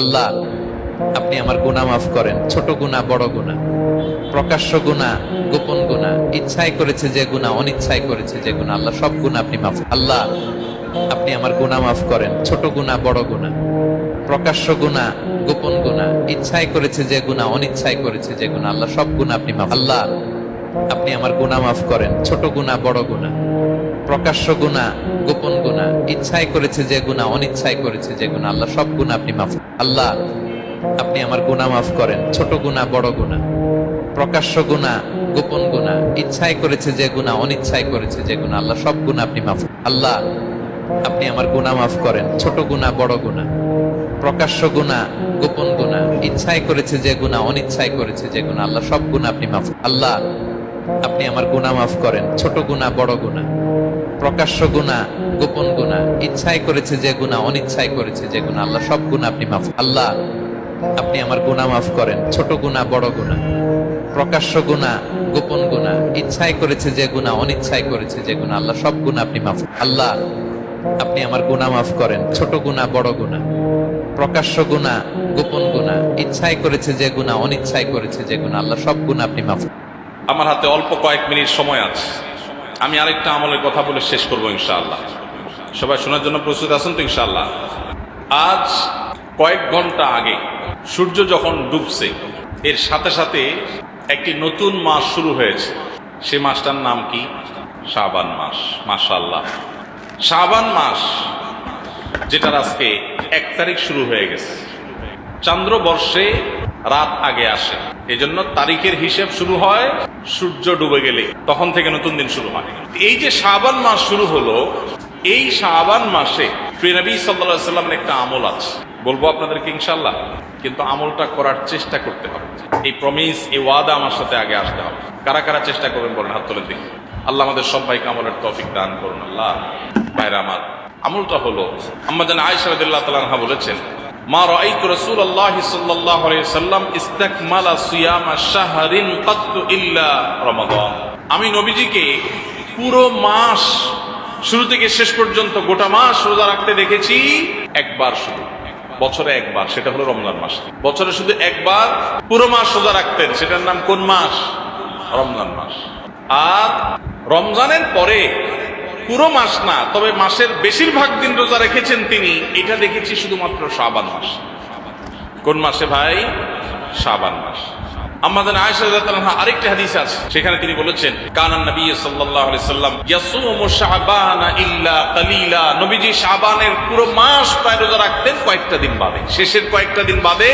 আল্লাহ, আপনি আমার গুনাহ মাফ করেন, ছোট গুনাহ বড় গুনাহ, প্রকাশ্য গুনাহ গোপন গুনাহ, ইচ্ছায় করেছে যে গুনাহ, অনিচ্ছায় করেছে যে গুনাহ, আল্লাহ সব গুনাহ আপনি মাফ। আল্লাহ, আপনি আমার গুনাহ মাফ করেন, ছোট গুনাহ বড় গুনাহ, প্রকাশ্য গুনাহ গোপন গুনাহ, ইচ্ছায় করেছে যে গুনাহ, অনিচ্ছায় করেছে যে গুনাহ, আল্লাহ সব গুনাহ আপনি মাফ। আল্লাহ, আপনি আমার গুনাহ মাফ করেন, ছোট গুনাহ বড় গুনাহ, প্রকাশ্য গুনাহ গোপন গুনাহ, ইচ্ছায় করেছে যে গুনাহ, অনিচ্ছায় করেছে যে গুনাহ, আল্লাহ সব গুনাহ আপনি মাফ। আল্লাহ, আপনি আমার গুনাহ মাফ করেন, ছোট গুনাহ বড় গুনাহ, প্রকাশ্য গুনাহ গোপন গুনাহ, ইচ্ছায় করেছে যে গুনাহ, অনিচ্ছায় করেছে যে গুনাহ, আল্লাহ সব গুনাহ আপনি মাফ। আল্লাহ, আপনি আমার গুনাহ মাফ করেন, ছোট গুনাহ বড় গুনাহ, প্রকাশ্য গুনাহ গোপন গুনাহ, ইচ্ছায় করেছে যে গুনাহ, অনিচ্ছায় করেছে যে গুনাহ, আল্লাহ সব গুনাহ আপনি মাফ। আল্লাহ, আপনি আমার গুনাহ মাফ করেন, ছোট গুনাহ বড় গুনাহ, প্রকাশ্য গুনাহ গোপন গুনাহ, ইচ্ছায় করেছে যে গুনাহ, অনিচ্ছায় করেছে যে গুনাহ, আল্লাহ সব গুনাহ আপনি মাফ। আল্লাহ, আপনি আমার গুনাহ মাফ করেন, ছোট গুনাহ বড় গুনাহ, প্রকাশ্য গুনাহ গোপন গুনাহ, ইচ্ছায় করেছে যে গুনাহ, অনিচ্ছায় করেছে যে গুনাহ, আল্লাহ সব গুনাহ আপনি মাফ। আল্লাহ, আপনি আমার গুনাহ মাফ করেন, ছোট গুনাহ বড় গুনাহ, প্রকাশ্য গুনাহ গোপন গুনাহ, ইচ্ছায় করেছে যে গুনাহ, অনিচ্ছায় করেছে যে গুনাহ, আল্লাহ সব গুনাহ আপনি মাফ। আমার হাতে অল্প কয়েক মিনিট সময় আছে। আমি আরেকটা আমলের কথা বলে শেষ করবো ইনশাআল্লাহ। সবাই শোনার জন্য প্রস্তুত আছেন তো ইনশাআল্লাহ? আজ কয়েক ঘন্টা আগে সূর্য যখন ডুবছে, এর সাথে সাথে একটি নতুন মাস শুরু হয়েছে। সে মাসটার নাম কি? শাবান মাস। মাশাআল্লাহ, শাবান মাস, যেটার আজকে 1 তারিখ শুরু হয়ে গেছে। চন্দ্রবর্ষে রাত আগে আসে, এজন্য তারিখের হিসেব শুরু হয় সূর্য ডুবে গেলে, তখন থেকে নতুন দিন শুরু হয়। এই যে শাবান মাস শুরু হলো, এই শাবান মাসে প্রিয় নবী সাল্লাল্লাহু আলাইহি সাল্লামের একটা আমল আছে, বলবো আপনাদেরকে ইনশাআল্লাহ, কিন্তু আমলটা করার চেষ্টা করতে হবে। এই প্রমিস, এই ওয়াদা আমার সাথে আগে আসতে হবে। কারা কারা চেষ্টা করবেন বলেন, হাত তোলেন দেখি। আল্লাহ আমাদের সবাইকে আমলের তৌফিক দান করুন। আল্লাহ ভাইরা আমার, আমলটা হলো, আম্মা জান আয়েশা রাদিয়াল্লাহু তাআলা আনহা বলেছেন, মা রাআইতু রাসূলুল্লাহি সাল্লাল্লাহু আলাইহি ওয়াসাল্লাম ইসতাকমালা সিয়ামা শাহরিন কাত্তু ইল্লা রমাদান। আমি নবীজিকে পুরো মাস শুরু থেকে শেষ পর্যন্ত গোটা মাস রোজা রাখতে দেখেছি একবার, শুধু বছরে একবার, সেটা হলো রমজান মাস। বছরে শুধু একবার পুরো মাস রোজা রাখতেন, সেটার নাম কোন মাস? রমজান মাস। আর রমজানের পরে পুরো মাস না, তবে মাসের বেশিরভাগ দিন রোজা রেখেছেন তিনি, এটা দেখেছি শুধুমাত্র শাবান মাস। কোন মাসে ভাই? শাবান মাস। আমাদের আয়েশা রাদিয়াল্লাহু আনহা আরেকটা হাদিস আছে, সেখানে তিনি বলেছেন, কানান নবী সাল্লাল্লাহু আলাইহি সাল্লাম ইয়াসুমু শাবানা ইল্লা কালিলা। নবীজি শাবানের পুরো মাস প্রায় রোজা রাখতেন, কয়েকটা দিন বাদে, শেষের কয়েকটা দিন বাদে